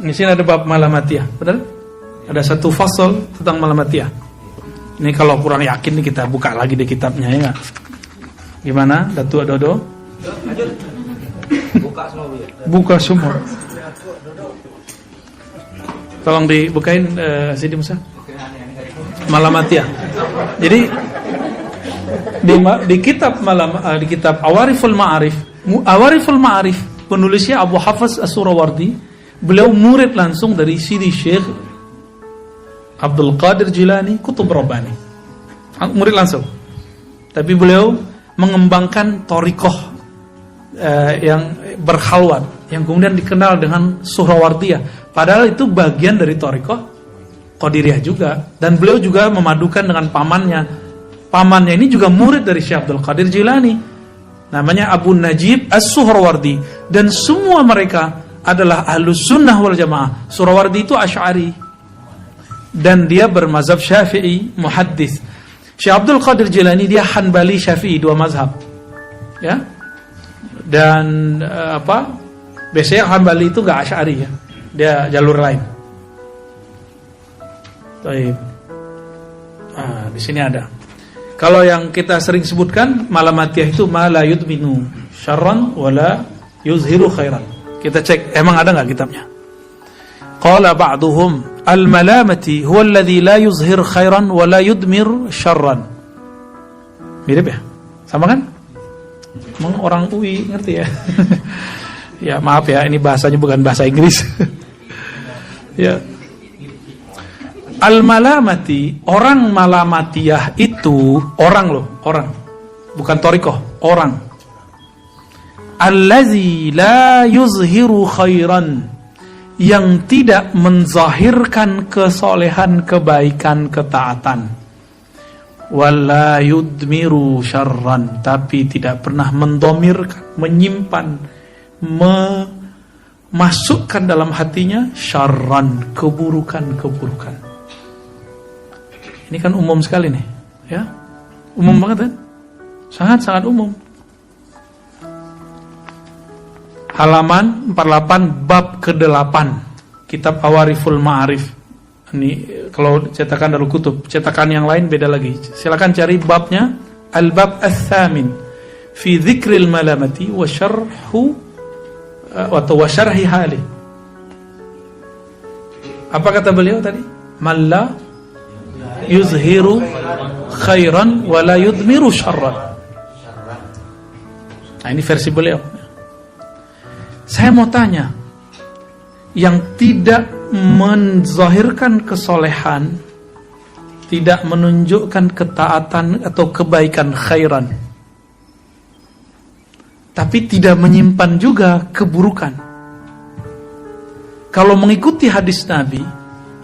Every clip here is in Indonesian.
Di sini ada bab malamatiyah, betul? Ada satu fasal tentang malamatiyah. Ini kalau kurang yakin nih kita buka lagi di kitabnya ya nggak? Gimana, Datuk Dodo? Buka semua. Tolong dibukain Sidi Musa. Malamatiyah. Jadi di kitab di kitab Awariful Ma'arif penulisnya Abu Hafiz As-Surawardi, beliau murid langsung dari Sidi Syekh Abdul Qadir Jilani Qutb Rabbani, murid langsung. Tapi beliau mengembangkan thariqah yang berkhalwat, yang kemudian dikenal dengan Suhrawardiyah. Padahal itu bagian dari thariqah Qadiriyah juga. Dan beliau juga memadukan dengan pamannya. Pamannya ini juga murid dari Syekh Abdul Qadir Jilani, namanya Abu Najib As-Suhrawardi. Dan semua mereka adalah Ahlus Sunnah wal Jamaah. Suhrawardi itu Asy'ari dan dia bermazhab Syafi'i, muhaddis. Syekh Abdul Qadir Jilani dia Hanbali Syafi'i, dua mazhab. Ya. Dan biasanya Hanbali itu enggak Asy'ari ya. Dia jalur lain. Baik. Di sini ada. Kalau yang kita sering sebutkan malamatiyah itu ma la yudminu syarran wala yuzhiru khairan. Kita cek emang ada enggak kitabnya. Qala ba'duhum al-malamati huwa alladhi la yuzhir khairan wala yudmir syarran. Mirip ya? Sama kan? Emang orang UI ngerti ya? Ya maaf ya, ini bahasanya bukan bahasa Inggris. Ya. Al-malamati, orang malamatiyah itu orang loh, orang. Bukan thariqah, orang. Allazi la yuzhiru khairan, yang tidak menzahirkan kesolehan, kebaikan, ketaatan. Wala yudmiru syarran, tapi tidak pernah mendomirkan, menyimpan, memasukkan dalam hatinya syarran, keburukan-keburukan. Ini kan umum sekali nih, ya, umum banget kan, sangat-sangat umum. Halaman 48 bab ke-8 kitab Awariful Ma'arif. Ini kalau cetakan Darul Kutub, cetakan yang lain beda lagi. Silakan cari babnya, al-bab ats-tsamin fi dzikril malamati wa syarhu wa syarhi hali. Apa kata beliau tadi? Malla yuzhiru khairan wa la yudmiru syarran. Nah, ini versi beliau. Saya mau tanya, yang tidak menzahirkan kesolehan, tidak menunjukkan ketaatan atau kebaikan khairan, tapi tidak menyimpan juga keburukan. Kalau mengikuti hadis Nabi,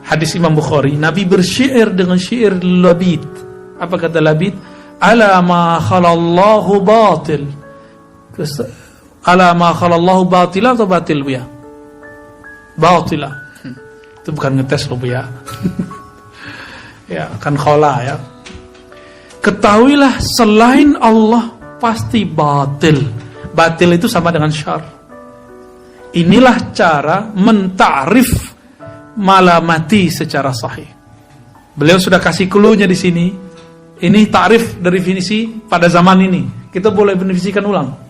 hadis Imam Bukhari, Nabi bersyair dengan syair labid. Apa kata labid? Ala ma khalallahu batil. Ala ma khalallahu batila atau batil ya? Batila. Itu bukan ngetes loh ya. Ya, kan khala ya. Ketahuilah selain Allah pasti batil. Batil itu sama dengan syar. Inilah cara mentarif malamati secara sahih. Beliau sudah kasih clue-nya di sini. Ini ta'rif definisi pada zaman ini. Kita boleh mendefinisikan ulang.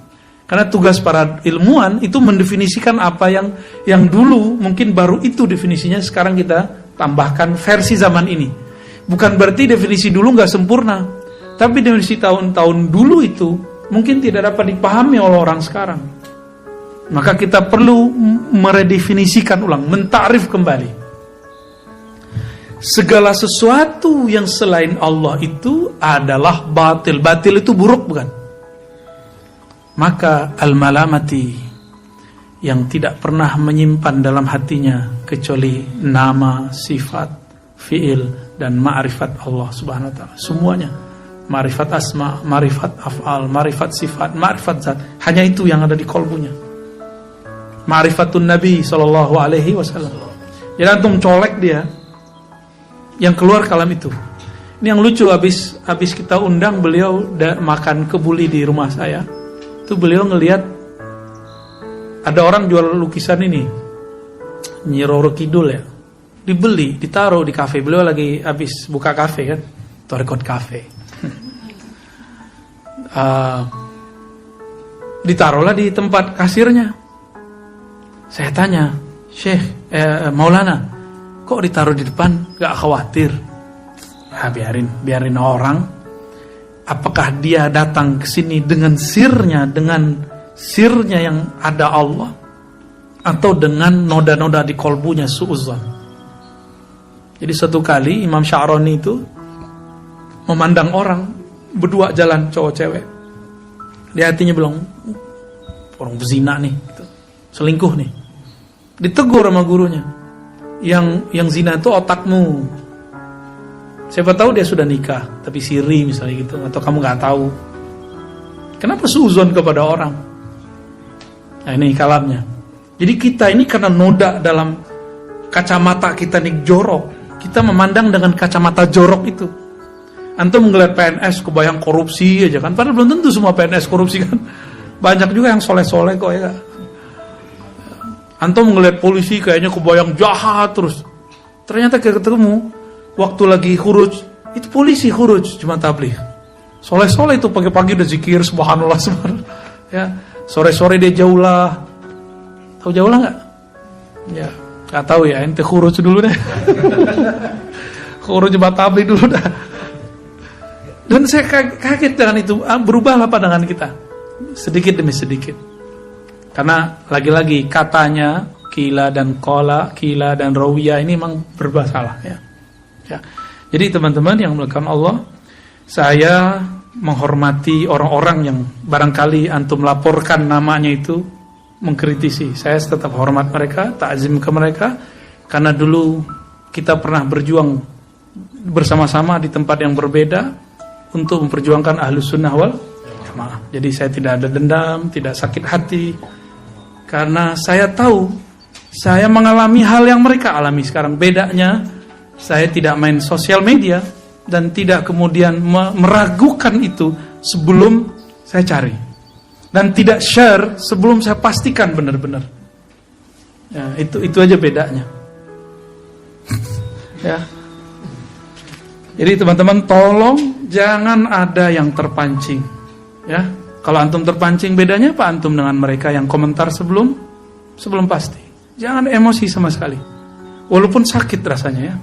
Karena tugas para ilmuwan itu mendefinisikan apa yang dulu mungkin baru itu definisinya, sekarang kita tambahkan versi zaman ini. Bukan berarti definisi dulu nggak sempurna, tapi definisi tahun-tahun dulu itu mungkin tidak dapat dipahami oleh orang sekarang. Maka kita perlu meredefinisikan ulang, mentarif kembali. Segala sesuatu yang selain Allah itu adalah batil. Batil itu buruk bukan? Maka al-malamati, yang tidak pernah menyimpan dalam hatinya kecuali nama, sifat, fi'il dan ma'rifat Allah Subhanahu wa taala. Semuanya. Ma'rifat asma, ma'rifat af'al, ma'rifat sifat, ma'rifat zat. Hanya itu yang ada di qalbunya. Ma'rifatun Nabi sallallahu alaihi wasallam. Jadi antum colek dia, yang keluar kalam itu. Ini yang lucu, habis kita undang beliau makan kebuli di rumah saya. Itu beliau ngelihat ada orang jual lukisan ini, Nyi Roro Kidul ya, dibeli, ditaruh di kafe. Beliau lagi habis buka kafe kan, Torekot Cafe. Ditaruhlah di tempat kasirnya. Saya tanya, Syekh, Maulana, kok ditaruh di depan? Gak khawatir? Biarin orang. Apakah dia datang ke sini dengan sirnya yang ada Allah, atau dengan noda-noda di kolbunya su'uzan? Jadi suatu kali Imam Sya'rani itu memandang orang berdua jalan cowok cewek. Di hatinya bilang, orang berzina nih, gitu. Selingkuh nih. Ditegur sama gurunya, yang zina itu otakmu. Siapa tahu dia sudah nikah, tapi siri misalnya gitu, atau kamu nggak tahu. Kenapa suuzon kepada orang? Nah ini kalamnya. Jadi kita ini karena noda dalam kacamata kita nih jorok, kita memandang dengan kacamata jorok itu. Antum ngeliat PNS kebayang korupsi aja kan, padahal belum tentu semua PNS korupsi kan. Banyak juga yang soleh-soleh kok ya. Antum ngeliat polisi kayaknya kebayang jahat terus. Ternyata ketemu waktu lagi khuruj, itu polisi khuruj cuma tabligh. Soleh-soleh itu pagi-pagi udah zikir subhanallah subhanallah. Ya, sore-sore dia jaulah. Tahu jaulah enggak? Ya, enggak tahu ya, ente khuruj dulu deh. Khuruj cuma tabligh dulu dah. Dan saya kaget dengan itu, berubahlah pandangan kita sedikit demi sedikit. Karena lagi-lagi katanya kila dan kola, kila dan rawiyah ini memang bermasalah ya. Ya. Jadi teman-teman yang melakukan Allah, saya menghormati orang-orang yang barangkali antum laporkan namanya itu mengkritisi. Saya tetap hormat mereka, takzim ke mereka, karena dulu kita pernah berjuang bersama-sama di tempat yang berbeda untuk memperjuangkan Ahlus Sunnah wal Jamaah. Jadi saya tidak ada dendam, tidak sakit hati, karena saya tahu saya mengalami hal yang mereka alami sekarang. Bedanya saya tidak main sosial media dan tidak kemudian meragukan itu sebelum saya cari, dan tidak share sebelum saya pastikan benar-benar. Ya, itu aja bedanya. Ya. Jadi teman-teman tolong jangan ada yang terpancing. Ya, kalau antum terpancing, bedanya apa antum dengan mereka yang komentar sebelum pasti. Jangan emosi sama sekali, walaupun sakit rasanya ya.